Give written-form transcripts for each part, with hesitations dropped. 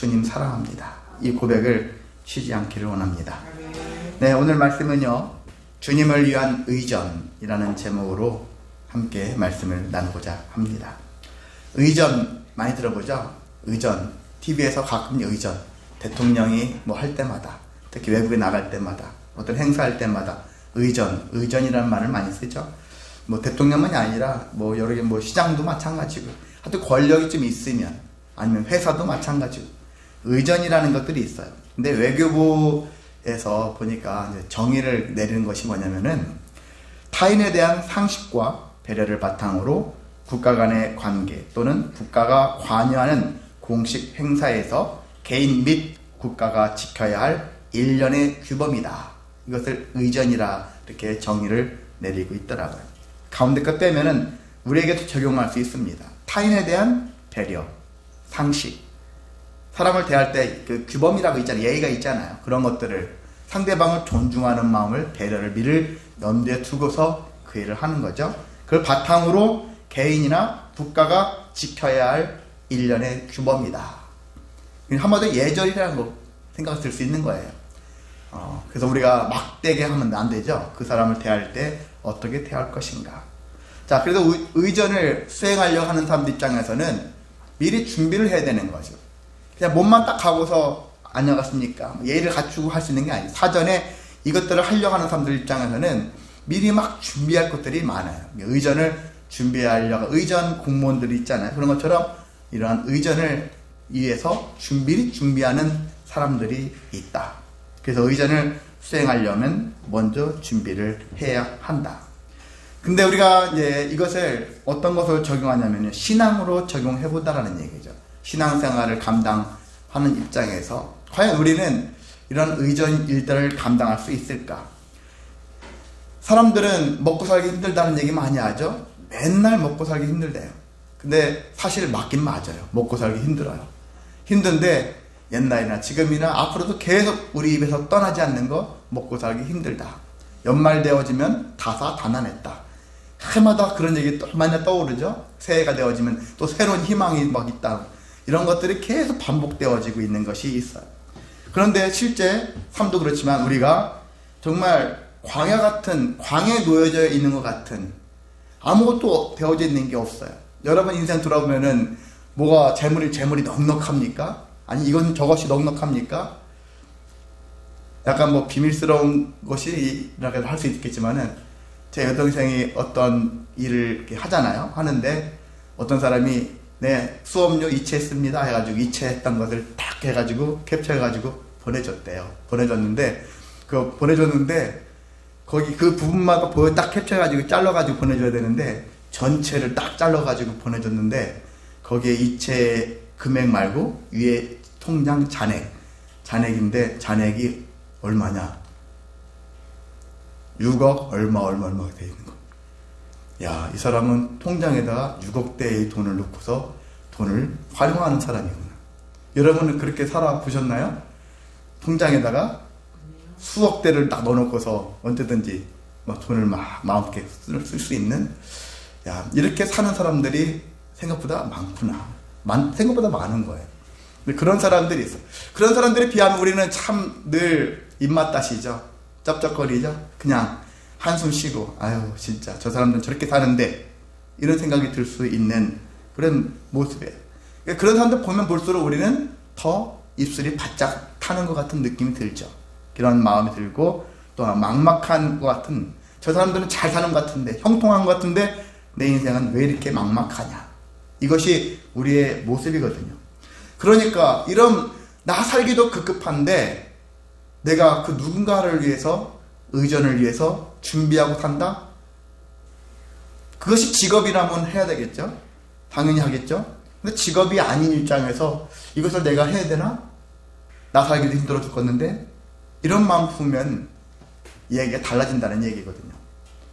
주님 사랑합니다. 이 고백을 쉬지 않기를 원합니다. 네, 오늘 말씀은요, 주님을 위한 의전이라는 제목으로 함께 말씀을 나누고자 합니다. 의전 많이 들어보죠? 의전, TV에서 가끔 의전, 대통령이 뭐 할 때마다, 특히 외국에 나갈 때마다, 어떤 행사할 때마다 의전이라는 말을 많이 쓰죠. 뭐 대통령만이 아니라 뭐 여러 개, 뭐 시장도 마찬가지고, 하여튼 권력이 좀 있으면, 아니면 회사도 마찬가지고 의전이라는 것들이 있어요. 근데 외교부에서 보니까 이제 정의를 내리는 것이 뭐냐면은, 타인에 대한 상식과 배려를 바탕으로 국가 간의 관계 또는 국가가 관여하는 공식 행사에서 개인 및 국가가 지켜야 할 일련의 규범이다. 이것을 의전이라 이렇게 정의를 내리고 있더라고요. 가운데 것 빼면은 우리에게도 적용할 수 있습니다. 타인에 대한 배려, 상식, 사람을 대할 때 그 규범이라고 있잖아요. 예의가 있잖아요. 그런 것들을, 상대방을 존중하는 마음을, 배려를, 미를 염두에 두고서 그 일을 하는 거죠. 그걸 바탕으로 개인이나 국가가 지켜야 할 일련의 규범이다. 한마디로 예절이라는 거 생각이 들 수 있는 거예요. 그래서 우리가 막대게 하면 안 되죠. 그 사람을 대할 때 어떻게 대할 것인가. 자, 그래서 의전을 수행하려고 하는 사람들 입장에서는 미리 준비를 해야 되는 거죠. 그냥 몸만 딱 가고서 안녕하십니까, 예의를 갖추고 할 수 있는 게 아니에요. 사전에 이것들을 하려고 하는 사람들 입장에서는 미리 막 준비할 것들이 많아요. 의전을 준비하려고, 의전 공무원들이 있잖아요. 그런 것처럼 이러한 의전을 위해서 미리 준비하는 사람들이 있다. 그래서 의전을 수행하려면 먼저 준비를 해야 한다. 근데 우리가 이제 이것을 어떤 것을 적용하냐면 신앙으로 적용해보다라는 얘기죠. 신앙생활을 감당하는 입장에서 과연 우리는 이런 의전 일들을 감당할 수 있을까? 사람들은 먹고 살기 힘들다는 얘기 많이 하죠. 맨날 먹고 살기 힘들대요. 근데 사실 맞긴 맞아요. 먹고 살기 힘들어요. 힘든데 옛날이나 지금이나 앞으로도 계속 우리 입에서 떠나지 않는 거, 먹고 살기 힘들다. 연말 되어지면 다사다난했다. 해마다 그런 얘기 또 많이 떠오르죠. 새해가 되어지면 또 새로운 희망이 막 있다. 이런 것들이 계속 반복되어지고 있는 것이 있어요. 그런데 실제 삶도 그렇지만 우리가 정말 광야 같은, 광야에 놓여져 있는 것 같은, 아무것도 되어져 있는 게 없어요. 여러분 인생 돌아보면은 뭐가 재물이 넉넉합니까? 아니 이건 저것이 넉넉합니까? 약간 뭐 비밀스러운 것이라고 할 수 있겠지만은, 제 여동생이 어떤 일을 이렇게 하잖아요. 하는데 어떤 사람이 네, 수업료 이체했습니다 해가지고 이체했던 것을 딱 해가지고 캡처해가지고 보내줬대요. 보내줬는데 거기 그 부분만 딱 캡처해가지고 잘라가지고 보내줘야 되는데 전체를 딱 잘라가지고 보내줬는데 거기에 이체 금액 말고 위에 통장 잔액인데 잔액이 얼마냐? 6억 얼마 돼 있는 거. 야, 이 사람은 통장에다가 6억대의 돈을 넣고서 돈을 활용하는 사람이구나. 여러분은 그렇게 살아보셨나요? 통장에다가 수억대를 딱 넣어놓고서 언제든지 돈을 막 마음껏 쓸 수 있는, 야, 이렇게 사는 사람들이 생각보다 많구나. 생각보다 많은 거예요. 근데 그런 사람들이 있어. 그런 사람들에 비하면 우리는 참 늘 입맛 다시죠. 쩝쩝거리죠. 그냥 한숨 쉬고, 아유 진짜 저 사람들은 저렇게 사는데, 이런 생각이 들 수 있는 그런 모습이에요. 그런 사람들 보면 볼수록 우리는 더 입술이 바짝 타는 것 같은 느낌이 들죠. 그런 마음이 들고, 또 막막한 것 같은, 저 사람들은 잘 사는 것 같은데, 형통한 것 같은데 내 인생은 왜 이렇게 막막하냐. 이것이 우리의 모습이거든요. 그러니까 이런 나 살기도 급급한데 내가 그 누군가를 위해서, 의전을 위해서 준비하고 산다? 그것이 직업이라면 해야 되겠죠? 당연히 하겠죠? 근데 직업이 아닌 입장에서 이것을 내가 해야 되나? 나 살기도 힘들어 죽겠는데? 이런 마음 품으면 이야기가 달라진다는 얘기거든요.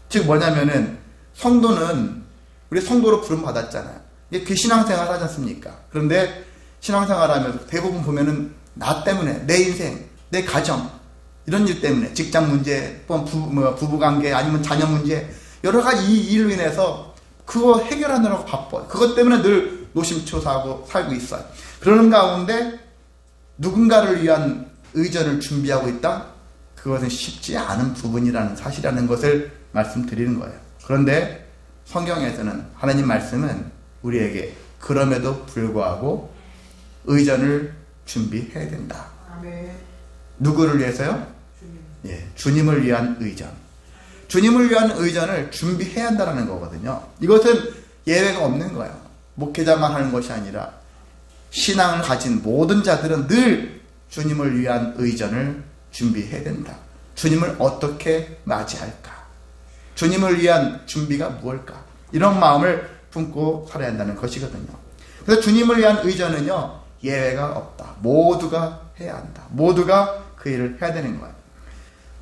즉 뭐냐면은, 성도는 우리 성도로 부름 받았잖아요. 이게 신앙생활 하지 않습니까? 그런데 신앙생활 하면서 대부분 보면은 나 때문에, 내 인생, 내 가정, 이런 일 때문에, 직장 문제, 부부관계, 아니면 자녀 문제, 여러 가지 이 일로 인해서 그거 해결하느라고 바빠요. 그것 때문에 늘 노심초사하고 살고 있어요. 그러는 가운데 누군가를 위한 의전을 준비하고 있다? 그것은 쉽지 않은 부분이라는 사실이라는 것을 말씀드리는 거예요. 그런데 성경에서는 하나님 말씀은 우리에게 그럼에도 불구하고 의전을 준비해야 된다. 아멘. 누구를 위해서요? 예, 주님을 위한 의전. 주님을 위한 의전을 준비해야 한다는 거거든요. 이것은 예외가 없는 거예요. 목회자만 하는 것이 아니라 신앙을 가진 모든 자들은 늘 주님을 위한 의전을 준비해야 된다. 주님을 어떻게 맞이할까? 주님을 위한 준비가 무엇일까? 이런 마음을 품고 살아야 한다는 것이거든요. 그래서 주님을 위한 의전은요, 예외가 없다. 모두가 해야 한다. 모두가 그 일을 해야 되는 거예요.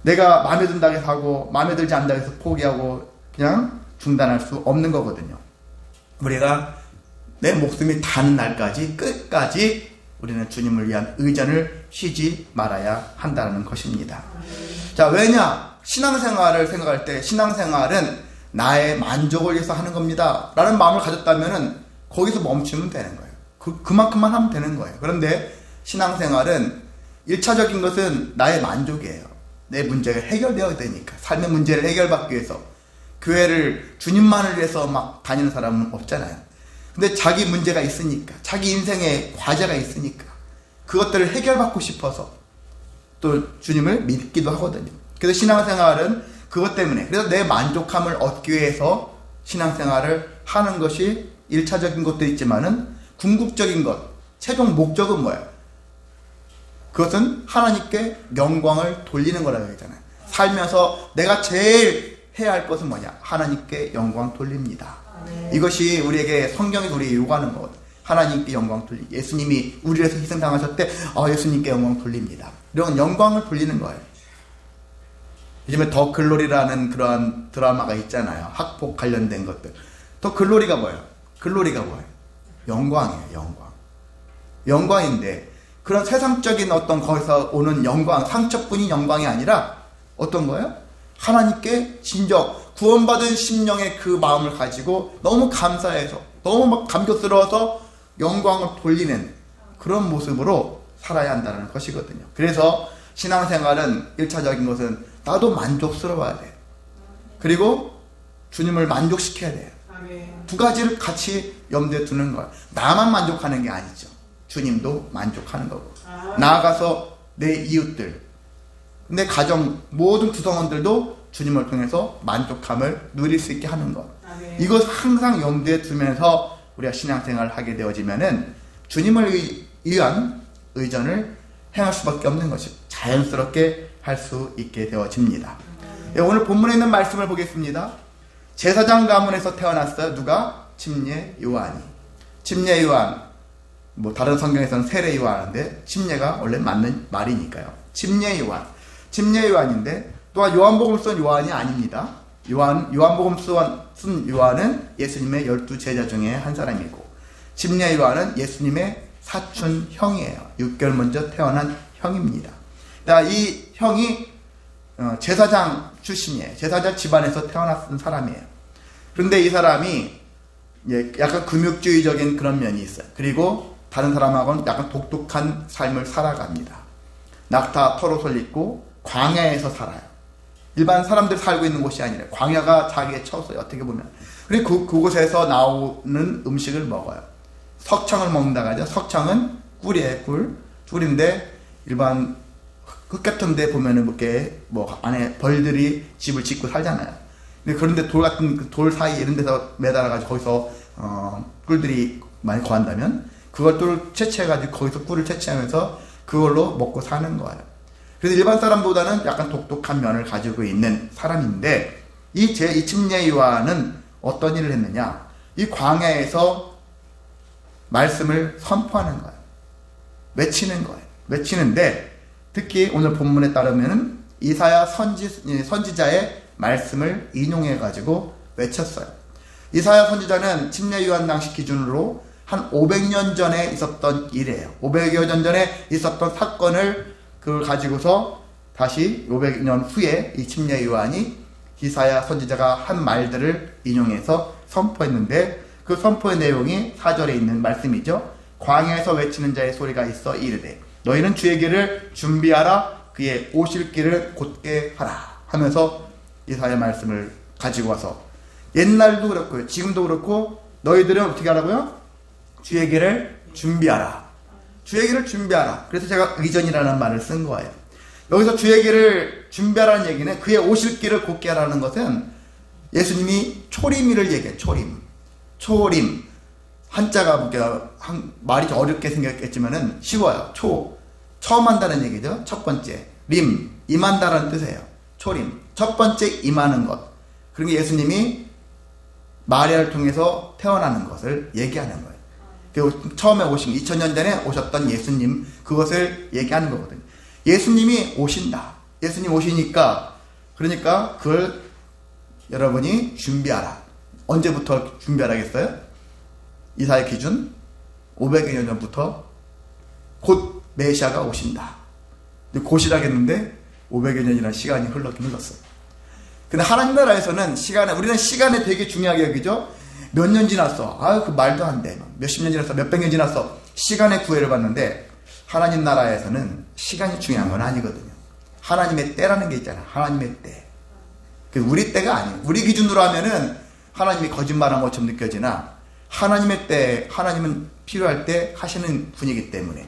내가 마음에 든다고 해서 하고 마음에 들지 않는다고 해서 포기하고 그냥 중단할 수 없는 거거든요. 우리가 내 목숨이 닿는 날까지 끝까지 우리는 주님을 위한 의전을 쉬지 말아야 한다는 것입니다. 자, 왜냐? 신앙생활을 생각할 때 신앙생활은 나의 만족을 위해서 하는 겁니다 라는 마음을 가졌다면 거기서 멈추면 되는 거예요. 그만큼만 하면 되는 거예요. 그런데 신앙생활은 1차적인 것은 나의 만족이에요. 내 문제가 해결되어야 되니까. 삶의 문제를 해결받기 위해서 교회를 주님만을 위해서 막 다니는 사람은 없잖아요. 근데 자기 문제가 있으니까, 자기 인생에 과제가 있으니까 그것들을 해결받고 싶어서 또 주님을 믿기도 하거든요. 그래서 신앙생활은 그것 때문에, 그래서 내 만족함을 얻기 위해서 신앙생활을 하는 것이 1차적인 것도 있지만은 궁극적인 것, 최종 목적은 뭐예요? 그것은 하나님께 영광을 돌리는 거라고 했잖아요. 살면서 내가 제일 해야 할 것은 뭐냐? 하나님께 영광 돌립니다. 이것이 우리에게 성경에서 우리에게 요구하는 거거든요. 하나님께 영광 돌리. 예수님이 우리를 위해서 희생당하셨을 때 예수님께 영광 돌립니다. 이런 영광을 돌리는 거예요. 요즘에 더 글로리라는 그러한 드라마가 있잖아요. 학폭 관련된 것들. 더 글로리가 뭐예요? 글로리가 뭐예요? 영광이에요. 영광. 영광인데 그런 세상적인 어떤 거기서 오는 영광, 상처뿐인 영광이 아니라 어떤 거예요? 하나님께 진정 구원받은 심령의 그 마음을 가지고 너무 감사해서 너무 막 감격스러워서 영광을 돌리는 그런 모습으로 살아야 한다는 것이거든요. 그래서 신앙생활은 1차적인 것은 나도 만족스러워야 돼요. 그리고 주님을 만족시켜야 돼요. 두 가지를 같이 염두에 두는 거예요. 나만 만족하는 게 아니죠. 주님도 만족하는 거고. 나아가서 내 이웃들, 내 가정 모든 구성원들도 주님을 통해서 만족함을 누릴 수 있게 하는 것. 이것 항상 염두에 두면서 우리가 신앙생활을 하게 되어지면은 주님을 위한 의전을 행할 수밖에 없는 것이 자연스럽게 할 수 있게 되어집니다. 오늘 본문에 있는 말씀을 보겠습니다. 제사장 가문에서 태어났어요. 누가? 침례 요한이. 침례 요한, 뭐 다른 성경에서는 세례 요한인데 침례가 원래 맞는 말이니까요. 침례 요한. 침례 요한인데 또한 요한복음 쓴 요한이 아닙니다. 요한복음 쓴 요한은 예수님의 12제자 중에 한 사람이고, 침례 요한은 예수님의 사촌 형이에요. 6개월 먼저 태어난 형입니다. 이 형이 제사장 출신이에요. 제사장 집안에서 태어났던 사람이에요. 그런데 이 사람이 약간 금욕주의적인 그런 면이 있어요. 그리고 다른 사람하고는 약간 독특한 삶을 살아갑니다. 낙타 털옷을 입고 광야에서 살아요. 일반 사람들 살고 있는 곳이 아니라 광야가 자기의 처소예요. 어떻게 보면. 그리고 그곳에서 나오는 음식을 먹어요. 석청을 먹는다고 하죠. 석청은 꿀이에요. 꿀인데 일반 흙 같은 데 보면은 이렇게 뭐 안에 벌들이 집을 짓고 살잖아요. 근데 그런데 돌 사이 이런 데서 매달아가지고 거기서 꿀들이 많이 거한다면 그것들을 채취해가지고 거기서 꿀을 채취하면서 그걸로 먹고 사는 거예요. 그래서 일반 사람보다는 약간 독특한 면을 가지고 있는 사람인데 이 침례 요한은 어떤 일을 했느냐? 이 광야에서 말씀을 선포하는 거예요. 외치는 거예요. 외치는데 특히 오늘 본문에 따르면 이사야 선지자의 말씀을 인용해가지고 외쳤어요. 이사야 선지자는 침례 요한 당시 기준으로 한 500년 전에 있었던 일이에요. 500여 년 전에 있었던 사건을 그걸 가지고서 다시 500년 후에 이 침례 요한이 이사야 선지자가 한 말들을 인용해서 선포했는데 그 선포의 내용이 4절에 있는 말씀이죠. 광야에서 외치는 자의 소리가 있어 이르되 너희는 주의 길을 준비하라. 그의 오실 길을 곧게 하라. 하면서 이사야 말씀을 가지고 와서 옛날도 그렇고요. 지금도 그렇고 너희들은 어떻게 하라고요? 주의 길을 준비하라. 주의 길을 준비하라. 그래서 제가 의전이라는 말을 쓴 거예요. 여기서 주의 길을 준비하라는 얘기는 그의 오실 길을 곧게 하라는 것은 예수님이 초림이를 얘기해요. 초림. 한자가 말이 좀 어렵게 생겼겠지만은 쉬워요. 처음 한다는 얘기죠. 첫 번째. 림, 임한다라는 뜻이에요. 초림. 첫 번째 임하는 것. 그러니까 예수님이 마리아를 통해서 태어나는 것을 얘기하는 거예요. 그 처음에 오신 2000년 전에 오셨던 예수님, 그것을 얘기하는 거거든요. 예수님이 오신다. 예수님 오시니까, 그러니까 그걸 여러분이 준비하라. 언제부터 준비하라겠어요? 이사야 기준 500여 년 전부터 곧 메시아가 오신다. 근데 곧이라겠는데 500여 년이라는 시간이 흘렀긴 흘렀어요. 근데 하나님 나라에서는 우리는 시간에 되게 중요하게 여기죠. 몇 년 지났어. 그 말도 안 돼. 몇십 년 지났어. 몇백 년 지났어. 시간의 구애를 받는데 하나님 나라에서는 시간이 중요한 건 아니거든요. 하나님의 때라는 게 있잖아. 하나님의 때. 우리 때가 아니에요. 우리 기준으로 하면은 하나님이 거짓말한 것처럼 느껴지나 하나님의 때, 하나님은 필요할 때 하시는 분이기 때문에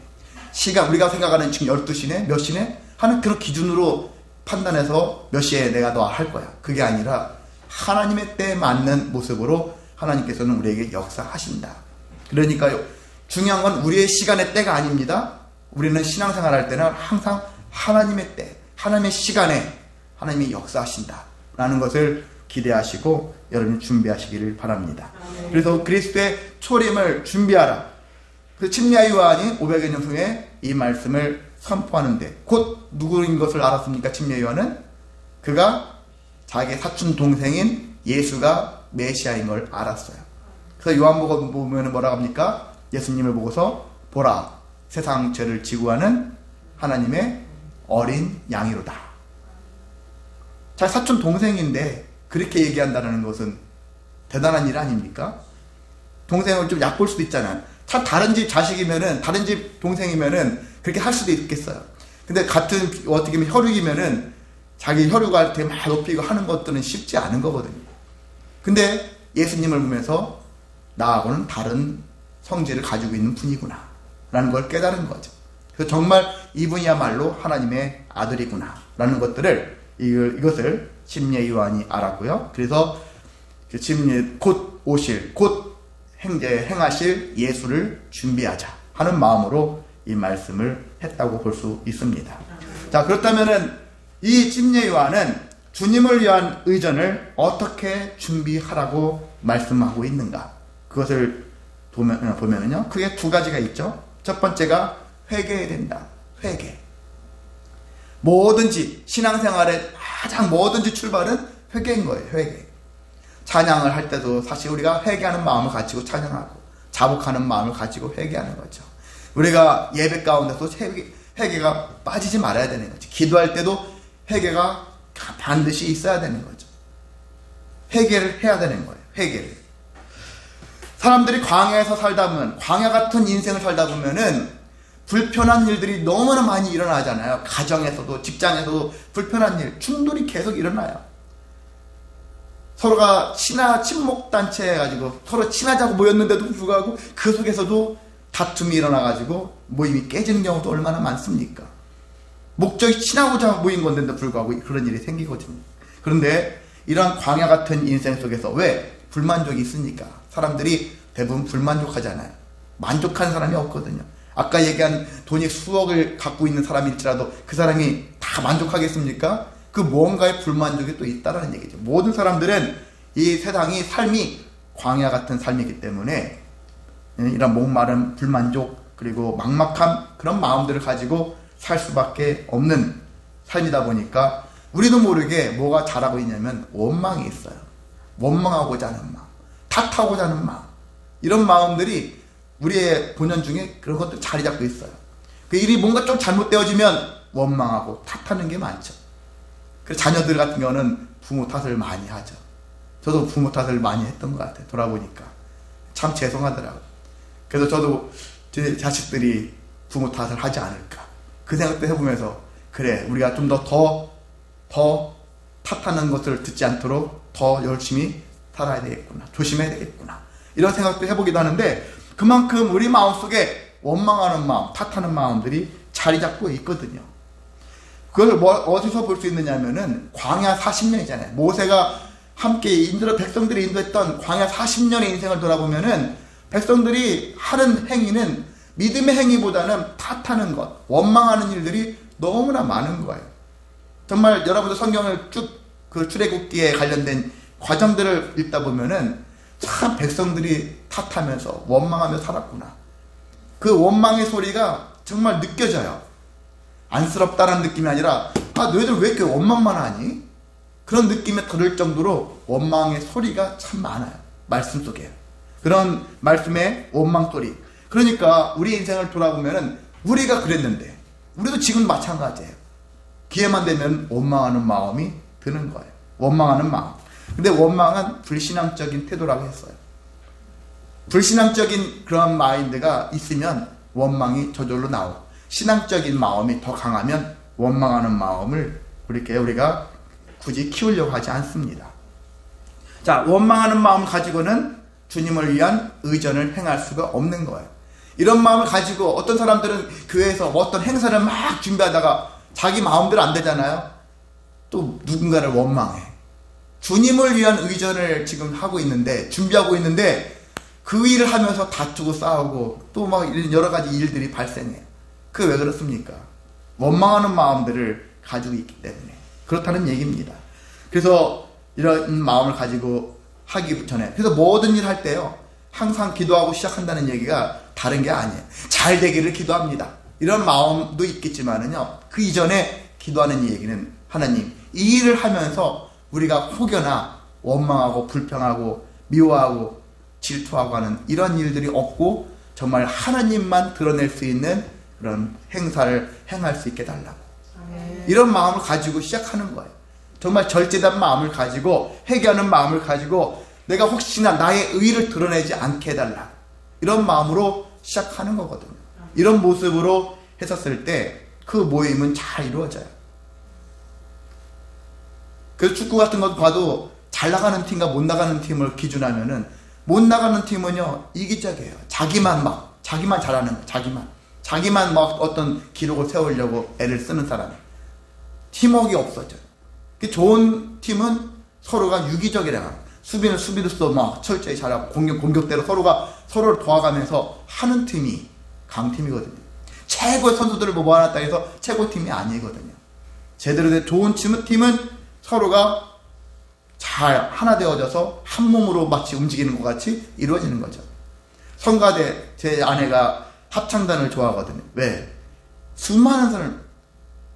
시간, 우리가 생각하는 지금 12시네? 몇 시네? 하는 그런 기준으로 판단해서 몇 시에 내가 너 할 거야. 그게 아니라 하나님의 때에 맞는 모습으로 하나님께서는 우리에게 역사하신다. 그러니까 중요한 건 우리의 시간의 때가 아닙니다. 우리는 신앙생활 할 때는 항상 하나님의 때, 하나님의 시간에 하나님이 역사하신다 라는 것을 기대하시고 여러분이 준비하시기를 바랍니다. 그래서 그리스도의 초림을 준비하라. 그래서 침례 요한이 500여 년 후에 이 말씀을 선포하는데 곧 누구인 것을 알았습니까? 침례 요한은 그가 자기 사촌 동생인 예수가 메시아인 걸 알았어요. 그래서 요한복음 보면 뭐라고 합니까? 예수님을 보고서 보라, 세상 죄를 지고 하는 하나님의 어린 양이로다. 자기 사촌 동생인데 그렇게 얘기한다는 것은 대단한 일 아닙니까? 동생을 좀 얕볼 수도 있잖아요. 참 다른 집 자식이면은, 다른 집 동생이면은 그렇게 할 수도 있겠어요. 근데 같은 어떻게 보면 혈육이면은 자기 혈육을 되게 막 높이고 하는 것들은 쉽지 않은 거거든요. 근데 예수님을 보면서 나하고는 다른 성질을 가지고 있는 분이구나 라는 걸 깨달은 거죠. 그래서 정말 이분이야말로 하나님의 아들이구나 라는 것들을 이것을 침례 요한이 알았고요. 그래서 곧 오실, 곧 행하실 예수를 준비하자 하는 마음으로 이 말씀을 했다고 볼 수 있습니다. 자, 그렇다면은 이 침례 요한은 주님을 위한 의전을 어떻게 준비하라고 말씀하고 있는가? 그것을 보면은요, 크게 두 가지가 있죠. 첫 번째가 회개해야 된다. 회개. 뭐든지 신앙생활의 가장 뭐든지 출발은 회개인 거예요. 회개. 찬양을 할 때도 사실 우리가 회개하는 마음을 가지고 찬양하고 자복하는 마음을 가지고 회개하는 거죠. 우리가 예배 가운데서 회개가 빠지지 말아야 되는 거죠. 기도할 때도 회개가 반드시 있어야 되는 거죠. 회개를 해야 되는 거예요. 회개를. 사람들이 광야에서 살다 보면, 광야 같은 인생을 살다 보면은 불편한 일들이 너무나 많이 일어나잖아요. 가정에서도 직장에서도 불편한 일, 충돌이 계속 일어나요. 서로가 친목단체 해가지고 서로 친하자고 모였는데도 불구하고 그 속에서도 다툼이 일어나가지고 모임이 깨지는 경우도 얼마나 많습니까? 목적이 친하고자 모인 건데도 불구하고 그런 일이 생기거든요. 그런데 이런 광야 같은 인생 속에서 왜 불만족이 있습니까? 사람들이 대부분 불만족하잖아요. 만족한 사람이 없거든요. 아까 얘기한 돈이 수억을 갖고 있는 사람일지라도 그 사람이 다 만족하겠습니까? 그 무언가의 불만족이 또 있다는 얘기죠. 모든 사람들은 이 세상이 삶이 광야 같은 삶이기 때문에 이런 목마름, 불만족, 그리고 막막함, 그런 마음들을 가지고 살 수밖에 없는 삶이다 보니까 우리도 모르게 뭐가 자라고 있냐면 원망이 있어요. 원망하고자 하는 마음, 탓하고자 하는 마음, 이런 마음들이 우리의 본연 중에 그런 것들 자리 잡고 있어요. 그 일이 뭔가 좀 잘못되어지면 원망하고 탓하는 게 많죠. 그래서 자녀들 같은 경우는 부모 탓을 많이 하죠. 저도 부모 탓을 많이 했던 것 같아요. 돌아보니까 참 죄송하더라고요. 그래서 저도 제 자식들이 부모 탓을 하지 않을까 그 생각도 해보면서 그래 우리가 좀 더 탓하는 것을 듣지 않도록 더 열심히 살아야 되겠구나, 조심해야 되겠구나, 이런 생각도 해보기도 하는데, 그만큼 우리 마음속에 원망하는 마음, 탓하는 마음들이 자리 잡고 있거든요. 그걸 어디서 볼 수 있느냐 하면은 광야 40년이잖아요. 모세가 함께 백성들이 인도했던 광야 40년의 인생을 돌아보면은 백성들이 하는 행위는 믿음의 행위보다는 탓하는 것, 원망하는 일들이 너무나 많은 거예요. 정말 여러분들 성경을 쭉 그 출애굽기에 관련된 과정들을 읽다 보면은 참 백성들이 탓하면서 원망하며 살았구나. 그 원망의 소리가 정말 느껴져요. 안쓰럽다는 느낌이 아니라 너희들 왜 이렇게 원망만 하니? 그런 느낌이 들을 정도로 원망의 소리가 참 많아요. 말씀 속에. 그런 말씀의 원망 소리. 그러니까 우리 인생을 돌아보면은 우리가 그랬는데 우리도 지금 마찬가지예요. 기회만 되면 원망하는 마음이 드는 거예요. 원망하는 마음. 근데 원망은 불신앙적인 태도라고 했어요. 불신앙적인 그런 마인드가 있으면 원망이 저절로 나오고, 신앙적인 마음이 더 강하면 원망하는 마음을 우리가 굳이 키우려고 하지 않습니다. 자, 원망하는 마음을 가지고는 주님을 위한 의전을 행할 수가 없는 거예요. 이런 마음을 가지고 어떤 사람들은 교회에서 어떤 행사를 막 준비하다가 자기 마음대로 안 되잖아요. 또 누군가를 원망해. 주님을 위한 의전을 지금 하고 있는데, 준비하고 있는데 그 일을 하면서 다투고 싸우고 또 막 여러 가지 일들이 발생해요. 그게 왜 그렇습니까? 원망하는 마음들을 가지고 있기 때문에 그렇다는 얘기입니다. 그래서 이런 마음을 가지고 하기 전에, 그래서 모든 일 할 때요 항상 기도하고 시작한다는 얘기가 다른 게 아니에요. 잘 되기를 기도합니다. 이런 마음도 있겠지만은요, 그 이전에 기도하는 얘기는 하나님, 이 일을 하면서 우리가 혹여나 원망하고 불평하고 미워하고 질투하고 하는 이런 일들이 없고 정말 하나님만 드러낼 수 있는 그런 행사를 행할 수 있게 달라고. 이런 마음을 가지고 시작하는 거예요. 정말 절제된 마음을 가지고, 회개하는 마음을 가지고 내가 혹시나 나의 의의를 드러내지 않게 해달라, 이런 마음으로 시작하는 거거든요. 이런 모습으로 했었을 때 그 모임은 잘 이루어져요. 그래서 축구 같은 것 봐도 잘 나가는 팀과 못 나가는 팀을 기준하면은, 못 나가는 팀은요 이기적이에요. 자기만 잘하는 거, 자기만 막 어떤 기록을 세우려고 애를 쓰는 사람, 팀워크가 없어져요. 좋은 팀은 서로가 유기적이라, 수비는 수비로서 막 철저히 잘하고, 공격대로 서로가 서로를 도와가면서 하는 팀이 강팀이거든요. 최고의 선수들을 모아놨다 해서 최고팀이 아니거든요. 제대로 된 좋은 팀은 서로가 잘 하나 되어져서 한 몸으로 마치 움직이는 것 같이 이루어지는 거죠. 성가대, 제 아내가 합창단을 좋아하거든요. 왜? 수많은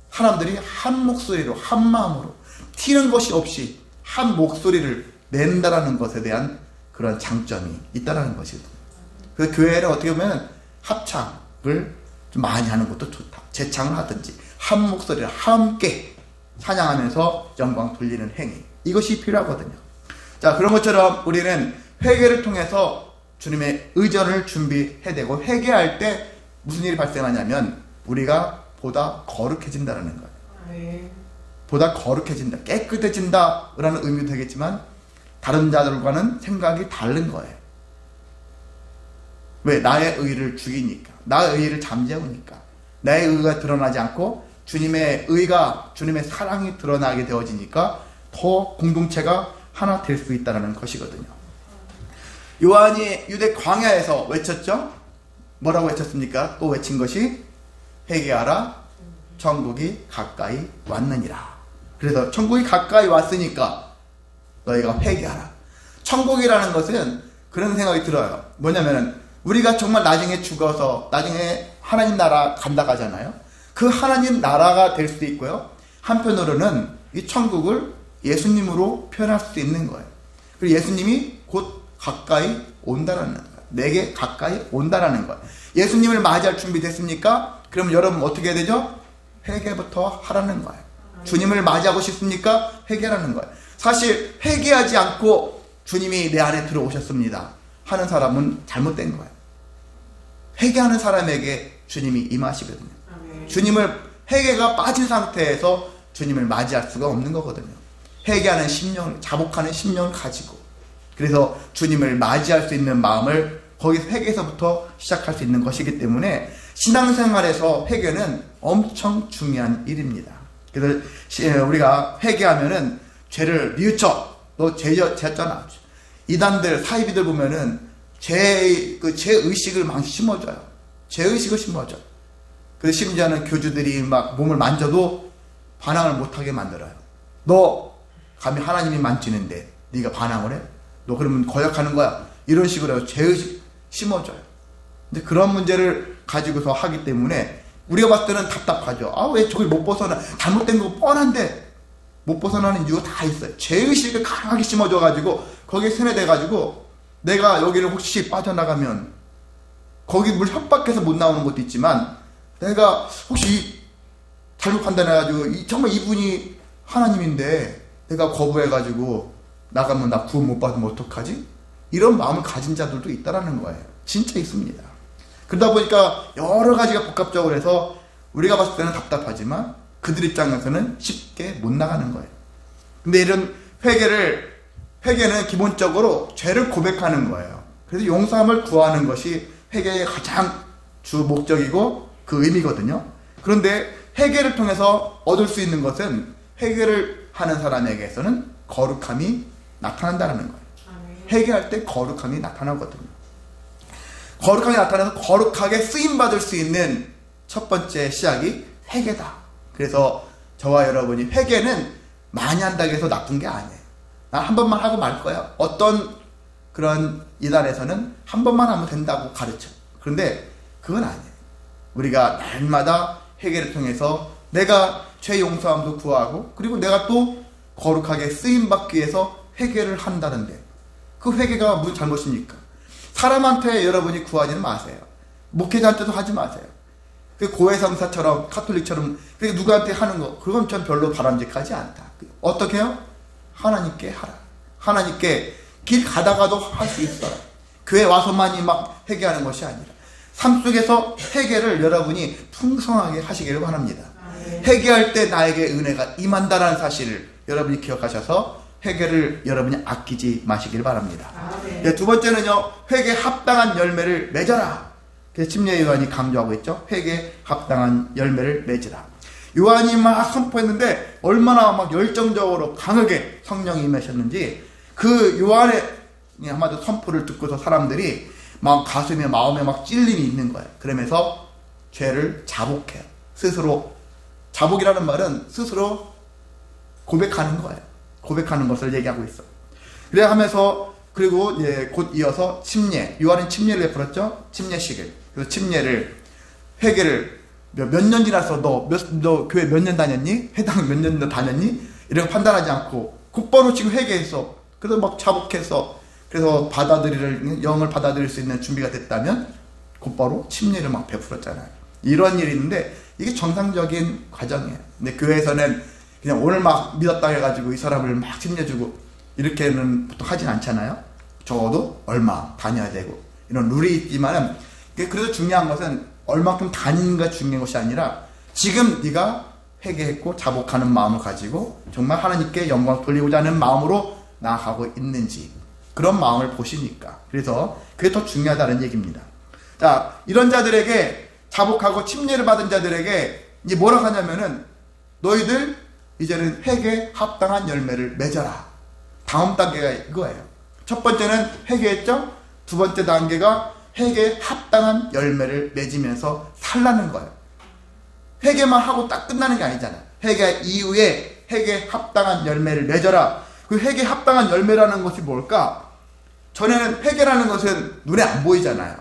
사람들이 한 목소리로, 한 마음으로, 튀는 것이 없이 한 목소리를 낸다라는 것에 대한 그런 장점이 있다라는 것이거든요. 그래서 교회를 어떻게 보면 합창을 좀 많이 하는 것도 좋다. 재창을 하든지 한 목소리를 함께 찬양하면서 영광 돌리는 행위, 이것이 필요하거든요. 자, 그런 것처럼 우리는 회개를 통해서 주님의 의전을 준비해야 되고, 회개할 때 무슨 일이 발생하냐면 우리가 보다 거룩해진다는 거예요. 보다 거룩해진다, 깨끗해진다 라는 의미도 되겠지만 다른 자들과는 생각이 다른 거예요. 왜? 나의 의를 죽이니까, 나의 의를 잠재우니까, 나의 의가 드러나지 않고 주님의 의가, 주님의 사랑이 드러나게 되어지니까 더 공동체가 하나 될 수 있다는 것이거든요. 요한이 유대 광야에서 외쳤죠? 뭐라고 외쳤습니까? 또 외친 것이 회개하라, 천국이 가까이 왔느니라. 그래서 천국이 가까이 왔으니까 너희가 회개하라. 천국이라는 것은 그런 생각이 들어요. 뭐냐면은 우리가 정말 나중에 죽어서 나중에 하나님 나라 간다 가잖아요. 그 하나님 나라가 될 수도 있고요, 한편으로는 이 천국을 예수님으로 표현할 수도 있는 거예요. 그리고 예수님이 곧 가까이 온다라는 거예요. 내게 가까이 온다라는 거예요. 예수님을 맞이할 준비 됐습니까? 그럼 여러분 어떻게 해야 되죠? 회개부터 하라는 거예요. 주님을 맞이하고 싶습니까? 회개하라는 거예요. 사실 회개하지 않고 주님이 내 안에 들어오셨습니다 하는 사람은 잘못된 거예요. 회개하는 사람에게 주님이 임하시거든요. 주님을 회개가 빠진 상태에서 주님을 맞이할 수가 없는 거거든요. 회개하는 심령, 자복하는 심령을 가지고, 그래서 주님을 맞이할 수 있는 마음을 거기서 회개에서부터 시작할 수 있는 것이기 때문에 신앙생활에서 회개는 엄청 중요한 일입니다. 그래서 우리가 회개하면은 죄를 뉘우쳐, 너 죄였잖아. 이단들, 사이비들 보면은 죄의식을 막 심어줘요. 죄의식을 심어줘요. 그래서 심지어는 교주들이 막 몸을 만져도 반항을 못하게 만들어요. 너 감히 하나님이 만지는데 네가 반항을 해? 너 그러면 거역하는 거야. 이런 식으로 죄의식 심어줘요. 근데 그런 문제를 가지고서 하기 때문에 우리가 봤을 때는 답답하죠. 아, 왜 저걸 못 벗어나? 잘못된 거 뻔한데 못 벗어나는 이유가 다 있어요. 죄의식을 강하게 심어줘가지고 거기에 세뇌돼가지고 내가 여기를 혹시 빠져나가면 거기 물 협박해서 못 나오는 것도 있지만 내가 혹시 잘못 판단해가지고 정말 이분이 하나님인데 내가 거부해가지고 나가면 나 구원 못 받으면 어떡하지? 이런 마음을 가진 자들도 있다라는 거예요. 진짜 있습니다. 그러다 보니까 여러 가지가 복합적으로 해서 우리가 봤을 때는 답답하지만 그들 입장에서는 쉽게 못 나가는 거예요. 근데 이런 회개는 기본적으로 죄를 고백하는 거예요. 그래서 용서함을 구하는 것이 회개의 가장 주 목적이고 그 의미거든요. 그런데 회개를 통해서 얻을 수 있는 것은 회개를 하는 사람에게서는 거룩함이 나타난다는 거예요. 회개할 때 거룩함이 나타나거든요. 거룩함이 나타나서 거룩하게 쓰임받을 수 있는 첫 번째 시작이 회개다. 그래서 저와 여러분이 회개는 많이 한다고 해서 나쁜 게 아니에요. 난 한 번만 하고 말 거야. 어떤 그런 이단에서는 한 번만 하면 된다고 가르쳐. 그런데 그건 아니에요. 우리가 날마다 회개를 통해서 내가 죄 용서함도 구하고 그리고 내가 또 거룩하게 쓰임받기 위해서 회개를 한다는데 그 회개가 무슨 잘못입니까? 사람한테 여러분이 구하지는 마세요. 목회자한테도 하지 마세요. 그 고해성사처럼 카톨릭처럼 그렇게 누구한테 하는 거 그건 전 별로 바람직하지 않다. 어떻게 해요? 하나님께 하라. 하나님께 길 가다가도 할 수 있어요. 교회 와서만이 막 회개하는 것이 아니라 삶 속에서 회개를 여러분이 풍성하게 하시기를 바랍니다. 회개할 때 나에게 은혜가 임한다라는 사실을 여러분이 기억하셔서 회개를 여러분이 아끼지 마시길 바랍니다. 네, 두 번째는요, 회개에 합당한 열매를 맺어라. 그래서 침례 요한이 강조하고 있죠. 회개에 합당한 열매를 맺으라. 요한이 막 선포했는데 얼마나 막 열정적으로 강하게 성령이 임하셨는지 그 요한의 한마디로 선포를 듣고서 사람들이 막 가슴에 마음에 막 찔림이 있는 거예요. 그러면서 죄를 자복해요. 스스로 자복이라는 말은 스스로 고백하는 거예요. 고백하는 것을 얘기하고 있어. 그래 하면서 그리고 곧 이어서 침례. 요한은 침례를 베풀었죠. 침례식을. 그래서 침례를 회개를 몇 년 지나서 너 교회 몇 년 다녔니? 회당 몇 년 다녔니? 이런 거 판단하지 않고 곧바로 지금 회개했어. 그래서 막 자복해서 그래서 영을 받아들일 수 있는 준비가 됐다면 곧바로 침례를 막 베풀었잖아요. 이런 일이 있는데 이게 정상적인 과정이에요. 근데 교회에서는 그냥 오늘 막 믿었다 해가지고 이 사람을 막 침례주고 이렇게는 보통 하진 않잖아요. 적어도 얼마 다녀야 되고 이런 룰이 있지만은 그래도 중요한 것은 얼마큼 다니는가 중요한 것이 아니라 지금 네가 회개했고 자복하는 마음을 가지고 정말 하나님께 영광 돌리고자 하는 마음으로 나아가고 있는지 그런 마음을 보시니까 그래서 그게 더 중요하다는 얘기입니다. 자, 이런 자들에게 자복하고 침례를 받은 자들에게 이제 뭐라고 하냐면은 너희들 이제는 회개에 합당한 열매를 맺어라. 다음 단계가 이거예요. 첫 번째는 회개했죠. 두 번째 단계가 회개에 합당한 열매를 맺으면서 살라는 거예요. 회개만 하고 딱 끝나는 게 아니잖아요. 회개 이후에 회개에 합당한 열매를 맺어라. 그 회개에 합당한 열매라는 것이 뭘까? 전에는 회개라는 것은 눈에 안 보이잖아요.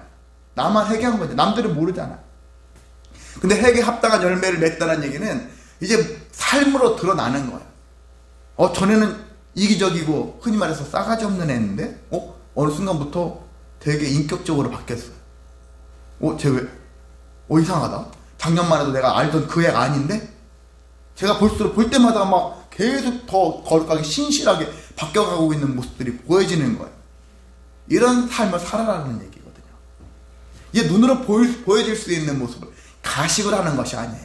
나만 회개한 거지. 남들은 모르잖아. 근데 회개에 합당한 열매를 맺다는 얘기는 이제 삶으로 드러나는 거예요. 전에는 이기적이고 흔히 말해서 싸가지 없는 애인데 어느 순간부터 되게 인격적으로 바뀌었어요. 쟤 왜? 이상하다. 작년만 해도 내가 알던 그 애가 아닌데? 제가 볼 때마다 막 계속 더 거룩하게 신실하게 바뀌어가고 있는 모습들이 보여지는 거예요. 이런 삶을 살아라는 얘기거든요. 이게 눈으로 보여질 수 있는 모습을 가식을 하는 것이 아니에요.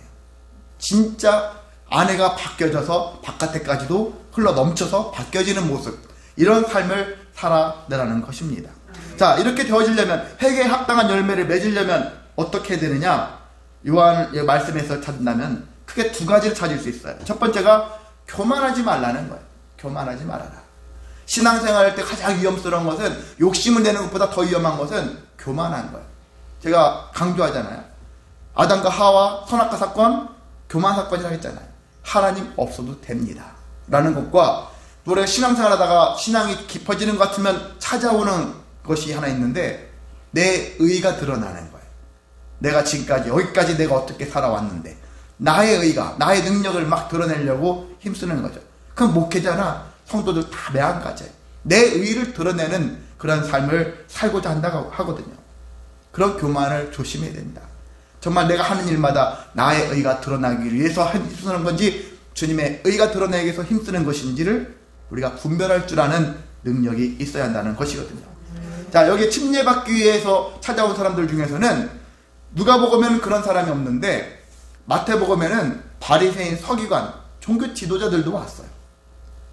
진짜 안에가 바뀌어져서 바깥에까지도 흘러 넘쳐서 바뀌어지는 모습, 이런 삶을 살아내라는 것입니다. 자, 이렇게 되어지려면, 회개에 합당한 열매를 맺으려면 어떻게 해야 되느냐? 요한 말씀에서 찾는다면 크게 두 가지를 찾을 수 있어요. 첫 번째가 교만하지 말라는 거예요. 교만하지 말아라. 신앙생활 할 때 가장 위험스러운 것은, 욕심을 내는 것보다 더 위험한 것은 교만한 거예요. 제가 강조하잖아요. 아담과 하와 선악과 사건, 교만 사건이라고 했잖아요. 하나님 없어도 됩니다 라는 것과, 우리가 신앙생활 하다가 신앙이 깊어지는 것 같으면 찾아오는 것이 하나 있는데, 내 의가 드러나는 거예요. 내가 지금까지 여기까지 내가 어떻게 살아왔는데 나의 의가, 나의 능력을 막 드러내려고 힘쓰는 거죠. 그럼 목회자나 성도들 다 매한가지예요. 내 의를 드러내는 그런 삶을 살고자 한다고 하거든요. 그런 교만을 조심해야 된다. 정말 내가 하는 일마다 나의 의가 드러나기 위해서 힘쓰는 건지, 주님의 의가 드러나기 위해서 힘쓰는 것인지를 우리가 분별할 줄 아는 능력이 있어야 한다는 것이거든요. 자, 여기 침례받기 위해서 찾아온 사람들 중에서는 누가복음에는 그런 사람이 없는데, 마태복음에는 바리새인, 서기관, 종교 지도자들도 왔어요.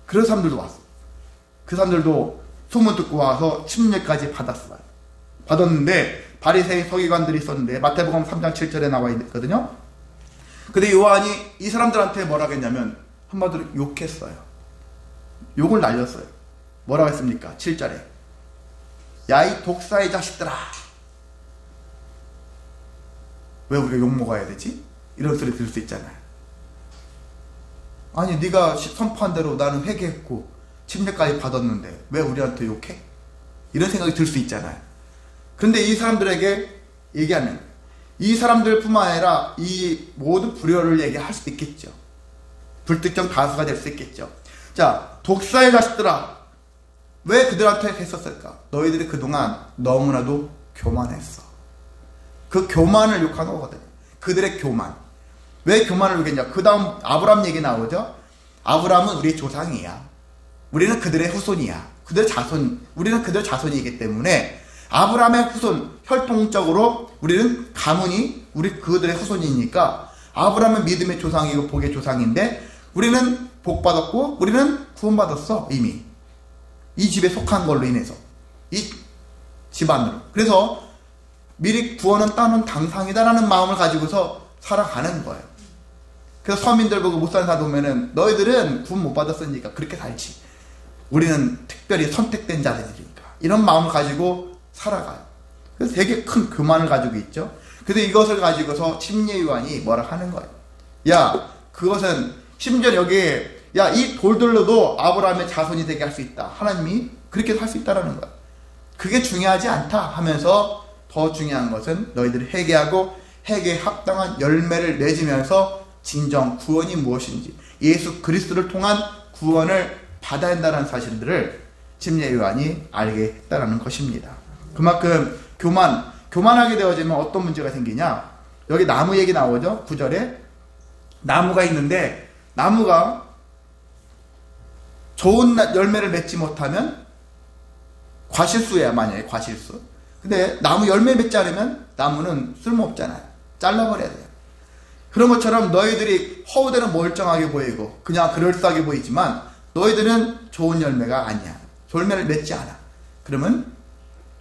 그런 사람들도 왔어요. 그 사람들도 소문 듣고 와서 침례까지 받았어요. 받았는데 바리새인, 서기관들이 있었는데, 마태복음 3장 7절에 나와 있거든요. 근데 요한이 이 사람들한테 뭐라고 했냐면, 한마디로 욕했어요. 욕을 날렸어요. 뭐라고 했습니까? 7절에 야, 이 독사의 자식들아. 왜 우리가 욕 먹어야 되지? 이런 소리 들을 수 있잖아요. 아니, 네가 선포한 대로 나는 회개했고 침례까지 받았는데 왜 우리한테 욕해? 이런 생각이 들 수 있잖아요. 그런데 이 사람들에게 얘기하는, 이 사람들뿐만 아니라 이 모든 불효를 얘기할 수도 있겠죠. 불특정 다수가 될 수 있겠죠. 자, 독사의 자식들아, 왜 그들한테 했었을까? 너희들이 그동안 너무나도 교만했어. 그 교만을 욕하는 거거든요. 그들의 교만. 왜 교만을 욕했냐? 그 다음 아브람 얘기 나오죠. 아브람은 우리의 조상이야. 우리는 그들의 후손이야. 그들의 자손, 우리는 그들의 자손이기 때문에 아브람의 후손, 혈통적으로 우리는 가문이 우리 그들의 후손이니까 아브람은 믿음의 조상이고 복의 조상인데, 우리는 복받았고 우리는 구원받았어. 이미 이 집에 속한 걸로 인해서, 이 집안으로. 그래서 미리 구원은 따는 당상이다라는 마음을 가지고서 살아가는 거예요. 그래서 서민들 보고 못 사는 사람 보면은, 너희들은 구원 못 받았으니까 그렇게 살지, 우리는 특별히 선택된 자들이니까, 이런 마음을 가지고 살아가요. 그래서 되게 큰 교만을 가지고 있죠. 그래서 이것을 가지고서 침례 요한이 뭐라 하는 거예요. 야, 그것은 심지어 여기에, 야, 이 돌들로도 아브라함의 자손이 되게 할 수 있다. 하나님이 그렇게 할 수 있다라는 거야. 그게 중요하지 않다 하면서, 더 중요한 것은 너희들이 회개하고 회개에 합당한 열매를 맺으면서 진정 구원이 무엇인지, 예수 그리스도를 통한 구원을 받아야 한다는 사실들을 침례 요한이 알게 했다는 것입니다. 그만큼 교만하게 되어지면 어떤 문제가 생기냐? 여기 나무 얘기 나오죠. 9절에 나무가 있는데, 나무가 좋은 열매를 맺지 못하면 과실수야. 만약에 과실수. 근데 나무 열매 맺지 않으면 나무는 쓸모없잖아요. 잘라버려야 돼요. 그런 것처럼 너희들이 허우대는 멀쩡하게 보이고 그냥 그럴싸하게 보이지만 너희들은 좋은 열매가 아니야. 열매를 맺지 않아. 그러면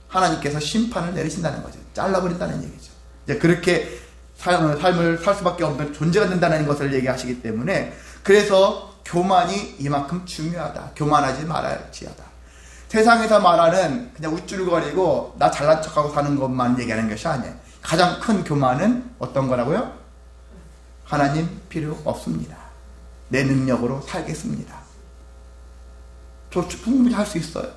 하나님께서 심판을 내리신다는 거죠. 잘라버린다는 얘기죠. 이제 그렇게 삶을 살 수밖에 없는 존재가 된다는 것을 얘기하시기 때문에, 그래서 교만이 이만큼 중요하다. 교만하지 말아야지하다. 세상에서 말하는 그냥 우쭐거리고 나 잘난 척하고 사는 것만 얘기하는 것이 아니에요. 가장 큰 교만은 어떤 거라고요? 하나님 필요 없습니다. 내 능력으로 살겠습니다. 저 충분히 할 수 있어요.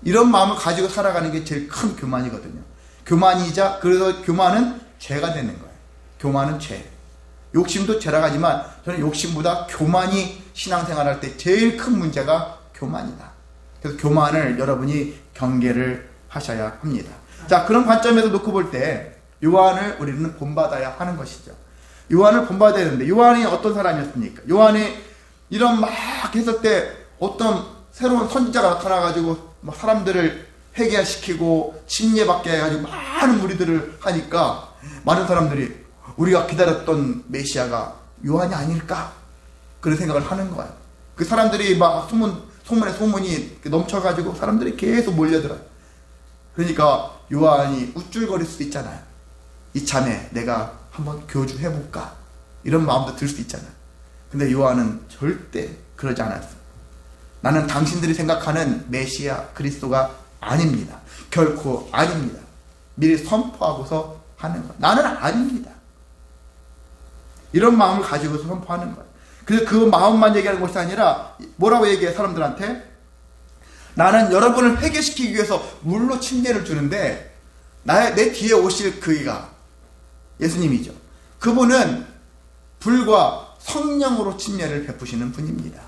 이런 마음을 가지고 살아가는 게 제일 큰 교만이거든요. 교만이자, 그래서 교만은 죄가 되는 거예요. 교만은 죄. 욕심도 죄라고 하지만 저는 욕심보다 교만이 신앙생활할 때 제일 큰 문제가 교만이다. 그래서 교만을 여러분이 경계를 하셔야 합니다. 자, 그런 관점에서 놓고 볼 때 요한을 우리는 본받아야 하는 것이죠. 요한을 본받아야 되는데, 요한이 어떤 사람이었습니까? 요한이 이런 막 했을 때 어떤 새로운 선지자가 나타나가지고 막 사람들을 회개시키고 침례받게 해가지고 많은 무리들을 하니까 많은 사람들이 우리가 기다렸던 메시아가 요한이 아닐까? 그런 생각을 하는 거예요. 그 사람들이 막 소문에 소문이 넘쳐가지고 사람들이 계속 몰려들어요. 그러니까 요한이 우쭐거릴 수도 있잖아요. 이참에 내가 한번 교주해볼까? 이런 마음도 들 수 있잖아요. 근데 요한은 절대 그러지 않았어요. 나는 당신들이 생각하는 메시아 그리스도가 아닙니다. 결코 아닙니다. 미리 선포하고서 하는 거예요. 나는 아닙니다. 이런 마음을 가지고서 선포하는 거예요. 그래서 그 마음만 얘기하는 것이 아니라 뭐라고 얘기해 사람들한테? 나는 여러분을 회개시키기 위해서 물로 침례를 주는데 내 뒤에 오실 그이가 예수님이죠. 그분은 불과 성령으로 침례를 베푸시는 분입니다.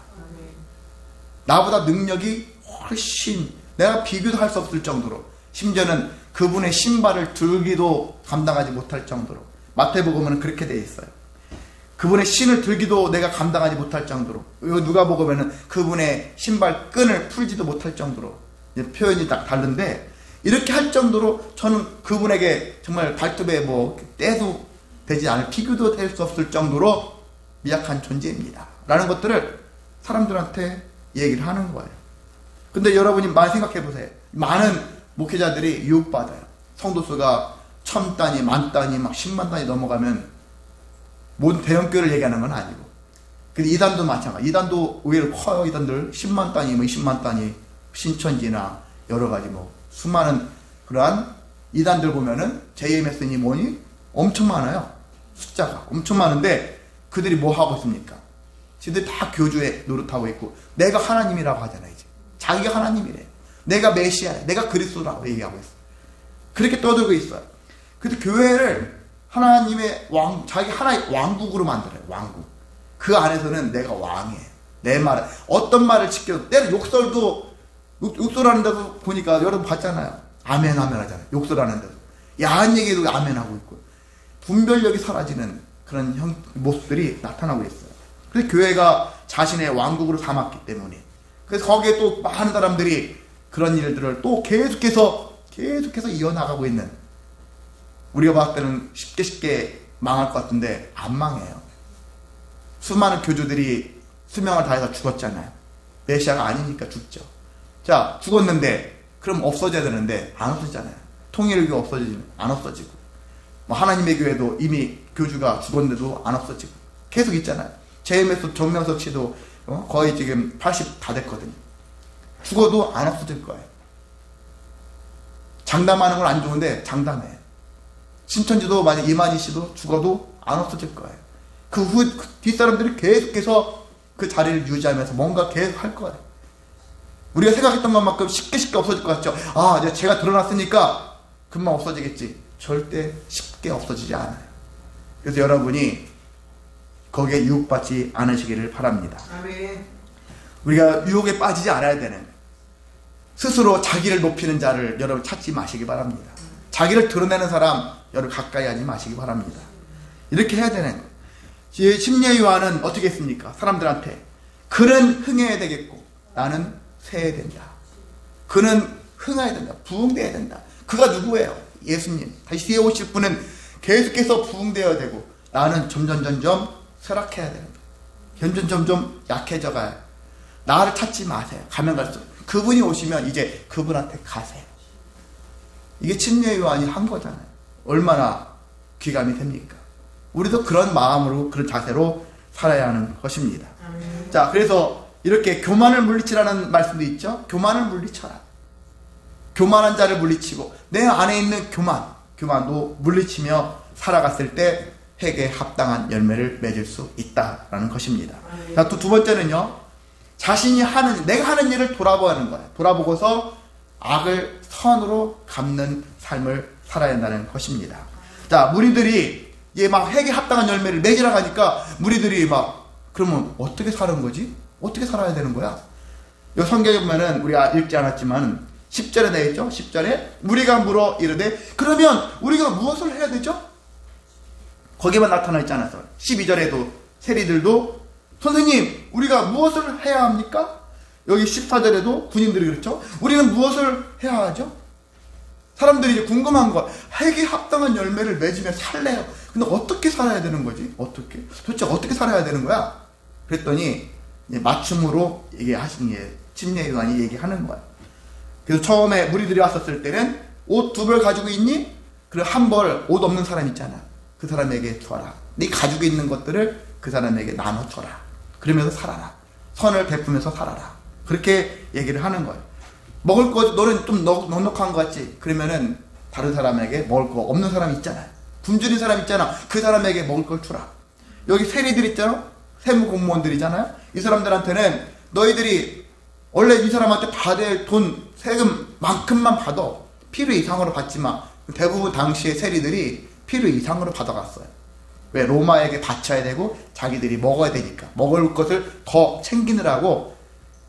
나보다 능력이 훨씬 내가 비교도 할 수 없을 정도로 심지어는 그분의 신발을 들기도 감당하지 못할 정도로 마태복음은 그렇게 되어 있어요. 그분의 신을 들기도 내가 감당하지 못할 정도로 누가복음에는 그분의 신발 끈을 풀지도 못할 정도로 표현이 딱 다른데 이렇게 할 정도로 저는 그분에게 정말 발톱에 떼도 되지 않을 비교도 될 수 없을 정도로 미약한 존재입니다 라는 것들을 사람들한테 얘기를 하는 거예요. 근데 여러분이 많이 생각해 보세요. 많은 목회자들이 유혹받아요. 성도수가 1000단위, 10,000단위, 막 10만 단위 넘어가면 모든 대형교회를 얘기하는 건 아니고. 근데 이단도 마찬가지. 이단도 의외로 커요. 이단들 10만 단위, 20만 단위, 신천지나 여러 가지 수많은 그러한 이단들 보면은 JMS니 뭐니 엄청 많아요. 숫자가 엄청 많은데 그들이 뭐 하고 있습니까? 지들 다 교주에 노릇하고 있고 내가 하나님이라고 하잖아요. 이제 자기가 하나님이래요. 내가 메시아야. 내가 그리스도라고 얘기하고 있어요. 그렇게 떠들고 있어요. 그래서 교회를 하나님의 자기 하나의 왕국으로 만들어요. 왕국. 그 안에서는 내가 왕이에요. 내 말을 어떤 말을 지켜도 때로 욕설하는 데도 보니까 여러분 봤잖아요. 아멘 하잖아요. 욕설하는 데도 야한 얘기도 아멘 하고 있고 분별력이 사라지는 그런 모습들이 나타나고 있어요. 그래서 교회가 자신의 왕국으로 삼았기 때문에 그래서 거기에 또 많은 사람들이 그런 일들을 또 계속해서 이어나가고 있는 우리가 봤을 때는 쉽게 망할 것 같은데 안 망해요. 수많은 교주들이 수명을 다해서 죽었잖아요. 메시아가 아니니까 죽죠. 자, 죽었는데 그럼 없어져야 되는데 안 없어지잖아요. 통일교 없어지면 안 없어지고 하나님의 교회도 이미 교주가 죽었는데도 안 없어지고 계속 있잖아요. JMS 정명석 씨도 거의 지금 80 다 됐거든요. 죽어도 안 없어질 거예요. 장담하는 건 안 좋은데 장담해. 신천지도 만약 이만희 씨도 죽어도 안 없어질 거예요. 그 뒷사람들이 계속해서 그 자리를 유지하면서 뭔가 계속 할 거예요. 우리가 생각했던 것만큼 쉽게 없어질 것 같죠. 아, 이제 제가 드러났으니까 금방 없어지겠지. 절대 쉽게 없어지지 않아요. 그래서 여러분이 거기에 유혹받지 않으시기를 바랍니다. 아멘. 우리가 유혹에 빠지지 않아야 되는 스스로 자기를 높이는 자를 여러분 찾지 마시기 바랍니다. 자기를 드러내는 사람 여러분 가까이 하지 마시기 바랍니다. 이렇게 해야 되는 거예요. 심리의 요한은 어떻게 했습니까? 사람들한테 그는 흥해야 되겠고 나는 세야 된다. 그는 흥해야 된다. 부흥되어야 된다. 그가 누구예요? 예수님. 다시 뒤에 오실 분은 계속해서 부흥되어야 되고 나는 점점 쇠락해야 되는 거예요. 점점 약해져 가요. 나를 찾지 마세요. 가면 갈수록 그분이 오시면 이제 그분한테 가세요. 이게 침례 요한이 한 거잖아요. 얼마나 귀감이 됩니까? 우리도 그런 마음으로 그런 자세로 살아야 하는 것입니다. 자, 그래서 이렇게 교만을 물리치라는 말씀도 있죠. 교만을 물리쳐라. 교만한 자를 물리치고 내 안에 있는 교만도 물리치며 살아갔을 때 회개에 합당한 열매를 맺을 수 있다라는 것입니다. 자, 또 두 번째는요. 자신이 내가 하는 일을 돌아보는 거예요. 돌아보고서 악을 선으로 갚는 삶을 살아야 한다는 것입니다. 자, 무리들이 막 회개에 합당한 열매를 맺으라 하니까 무리들이 그러면 어떻게 사는 거지? 어떻게 살아야 되는 거야? 이 성경에 보면은 우리가 읽지 않았지만 10절에 되어 있죠? 10절에 무리가 물어 이르되 그러면 우리가 무엇을 해야 되죠? 거기만 나타나 있지 않았어요. 12절에도 세리들도 선생님 우리가 무엇을 해야 합니까? 여기 14절에도 군인들이 그렇죠? 우리는 무엇을 해야 하죠? 사람들이 이제 궁금한 거 회개에 합당한 열매를 맺으며 살래요. 근데 어떻게 살아야 되는 거지? 어떻게? 도대체 어떻게 살아야 되는 거야? 그랬더니 맞춤으로 얘기하신 게 침례요한이 얘기하는 거야. 그래서 처음에 무리들이 왔었을 때는 옷 2벌 가지고 있니? 그리고 1벌 옷 없는 사람 있잖아. 그 사람에게 줘라. 네 가지고 있는 것들을 그 사람에게 나눠줘라. 그러면서 살아라. 선을 베푸면서 살아라. 그렇게 얘기를 하는 거예요. 먹을 거 너는 좀 넉넉한 거 같지? 그러면은 다른 사람에게 먹을 거 없는 사람 있잖아요. 굶주린 사람 있잖아. 그 사람에게 먹을 걸 주라. 여기 세리들 있잖아. 세무 공무원들이잖아요. 이 사람들한테는 너희들이 원래 이 사람한테 받을 돈 세금만큼만 받아. 필요 이상으로 받지 마. 대부분 당시의 세리들이 필요 이상으로 받아갔어요. 왜? 로마에게 바쳐야 되고 자기들이 먹어야 되니까. 먹을 것을 더 챙기느라고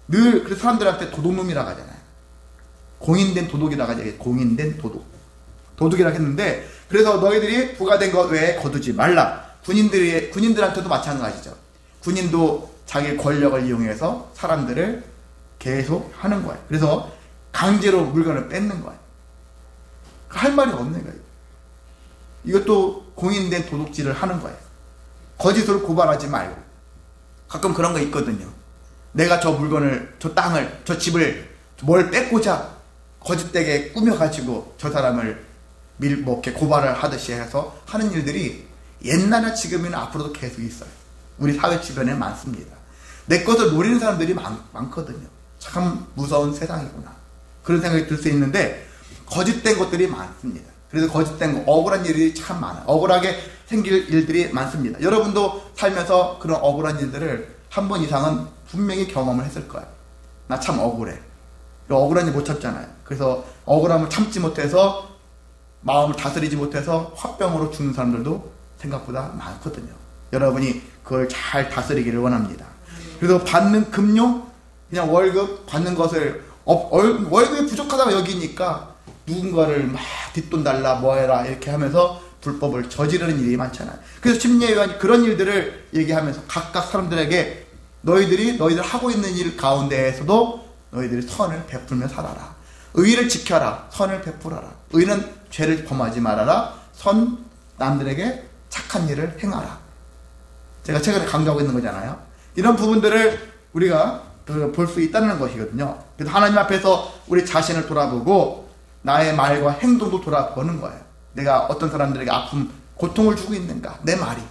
늘 그래서 사람들한테 도둑놈이라고 하잖아요. 공인된 도둑이라고 하죠. 공인된 도둑. 도둑이라고 했는데, 그래서 너희들이 부과된 것 외에 거두지 말라. 군인들한테도 마찬가지죠. 군인도 자기 권력을 이용해서 사람들을 계속 하는 거예요. 그래서 강제로 물건을 뺏는 거예요. 할 말이 없는 거예요. 이것도 공인된 도둑질을 하는 거예요. 거짓으로 고발하지 말고. 가끔 그런 거 있거든요. 내가 저 물건을, 저 땅을, 저 집을 뭘 뺏고자 거짓되게 꾸며가지고 저 사람을 이렇게 고발을 하듯이 해서 하는 일들이 옛날이나 지금이나 앞으로도 계속 있어요. 우리 사회 주변에 많습니다. 내 것을 노리는 사람들이 많거든요. 참 무서운 세상이구나. 그런 생각이 들 수 있는데 거짓된 것들이 많습니다. 그래서 거짓된 거, 억울한 일이 참 많아요. 억울하게 생길 일들이 많습니다. 여러분도 살면서 그런 억울한 일들을 한 번 이상은 분명히 경험을 했을 거예요. 나 참 억울해. 억울한 일 못 참잖아요. 그래서 억울함을 참지 못해서 마음을 다스리지 못해서 화병으로 죽는 사람들도 생각보다 많거든요. 여러분이 그걸 잘 다스리기를 원합니다. 그래서 받는 금융, 그냥 월급 받는 것을 월급이 부족하다고 여기니까 누군가를 막 뒷돈 달라 뭐해라 이렇게 하면서 불법을 저지르는 일이 많잖아요. 그래서 침례요한이 그런 일들을 얘기하면서 각각 사람들에게 너희들 하고 있는 일 가운데에서도 너희들이 선을 베풀며 살아라. 의를 지켜라. 선을 베풀어라. 의는 죄를 범하지 말아라. 남들에게 착한 일을 행하라. 제가 최근에 강조하고 있는 거잖아요. 이런 부분들을 우리가 볼 수 있다는 것이거든요. 그래서 하나님 앞에서 우리 자신을 돌아보고 나의 말과 행동도 돌아보는 거예요. 내가 어떤 사람들에게 아픔, 고통을 주고 있는가? 내 말이.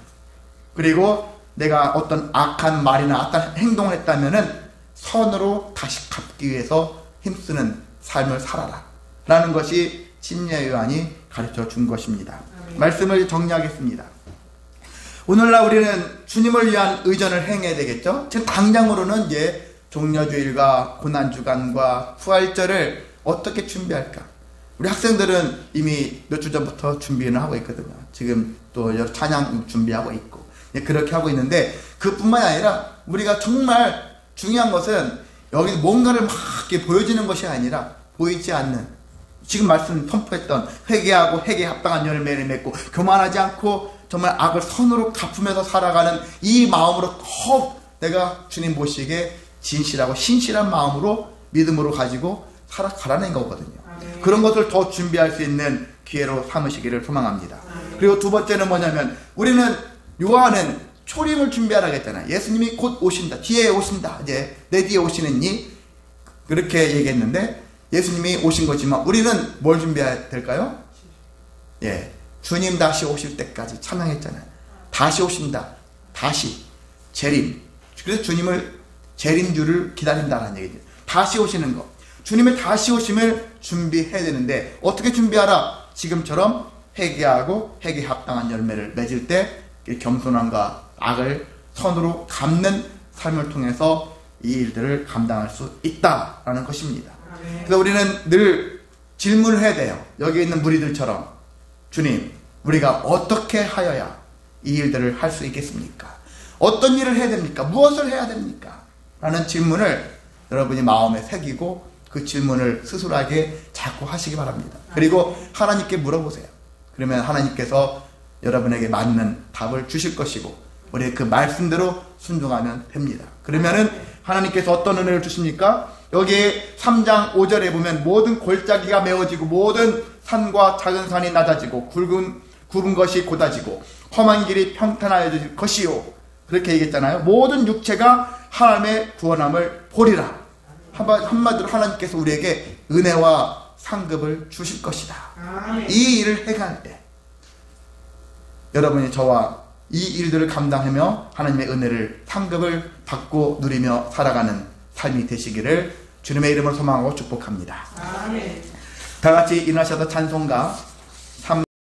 그리고 내가 어떤 악한 말이나 악한 행동을 했다면은 선으로 다시 갚기 위해서 힘쓰는 삶을 살아라. 라는 것이 침례요한이 가르쳐 준 것입니다. 말씀을 정리하겠습니다. 오늘날 우리는 주님을 위한 의전을 행해야 되겠죠? 지금 당장으로는 이제 종려주일과 고난주간과 부활절을 어떻게 준비할까? 우리 학생들은 이미 몇 주 전부터 준비는 하고 있거든요. 지금 또 여러 찬양 준비하고 있고 그렇게 하고 있는데 그뿐만이 아니라 우리가 정말 중요한 것은 여기 뭔가를 막 이렇게 보여지는 것이 아니라 보이지 않는 지금 말씀 선포했던 회개하고 회개에 합당한 열매를 맺고 교만하지 않고 정말 악을 선으로 갚으면서 살아가는 이 마음으로 더 내가 주님 보시기에 진실하고 신실한 마음으로 믿음으로 가지고 살아가라는 거거든요. 그런 것을 더 준비할 수 있는 기회로 삼으시기를 소망합니다. 그리고 두 번째는 뭐냐면 우리는 요한은 초림을 준비하라고 했잖아요. 예수님이 곧 오신다. 뒤에 오신다. 이제 내 뒤에 오시는 이 그렇게 얘기했는데 예수님이 오신 거지만 우리는 뭘 준비해야 될까요? 예, 주님 다시 오실 때까지 찬양했잖아요. 다시 오신다. 다시 재림. 그래서 주님을 재림주를 기다린다는 얘기죠. 다시 오시는 거. 주님의 다시 오심을 준비해야 되는데 어떻게 준비하라? 지금처럼 회개하고 회개에 합당한 열매를 맺을 때 겸손함과 악을 선으로 갚는 삶을 통해서 이 일들을 감당할 수 있다라는 것입니다. 그래서 우리는 늘 질문을 해야 돼요. 여기 있는 무리들처럼 주님, 우리가 어떻게 하여야 이 일들을 할 수 있겠습니까? 어떤 일을 해야 됩니까? 무엇을 해야 됩니까? 라는 질문을 여러분이 마음에 새기고 그 질문을 스스로에게 자꾸 하시기 바랍니다. 그리고 하나님께 물어보세요. 그러면 하나님께서 여러분에게 맞는 답을 주실 것이고 우리 그 말씀대로 순종하면 됩니다. 그러면은 하나님께서 어떤 은혜를 주십니까? 여기 3장 5절에 보면 모든 골짜기가 메워지고 모든 산과 작은 산이 낮아지고 굵은 것이 곧아지고 험한 길이 평탄하여질 것이요. 그렇게 얘기했잖아요. 모든 육체가 하나님의 구원함을 보리라. 한마디로 하나님께서 우리에게 은혜와 상급을 주실 것이다. 이 일을 행할 때 여러분이 저와 이 일들을 감당하며 하나님의 은혜를 상급을 받고 누리며 살아가는 삶이 되시기를 주님의 이름으로 소망하고 축복합니다. 다 같이 일어나셔서 찬송가